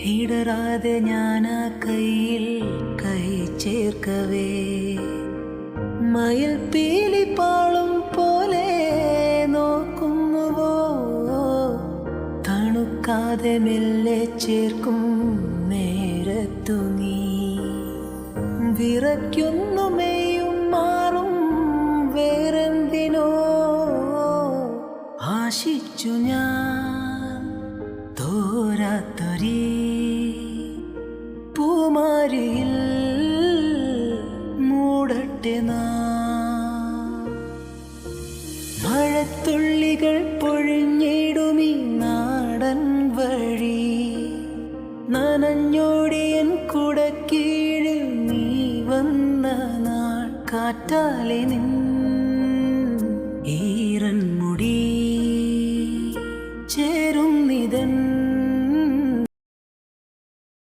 ഇടറാതെ ഞാനാ കയ്യിൽ കൈ ചേർക്കവേ മയിൽ പീലി പാളും പോലെ നോക്കുന്നുവോ തണുക്കാതെ മെല്ലെ ചേർക്കും നേരത്തു നീ വിറയ്ക്കുന്നു മെയ്യും മാറും വേറെന്തിനോ ആശിച്ചു ഞാൻ തോരാത്തൊരീ പൂമാരിയിൽ മൂടട്ടെ മഴത്തുള്ളികൾ പൊഴിഞ്ഞിടുമീ നാടൻ വഴി നനഞ്ഞോടിയൻ കുടക്കീഴിൽ നീ വന്ന നാൾ കാറ്റാലെ നിൻ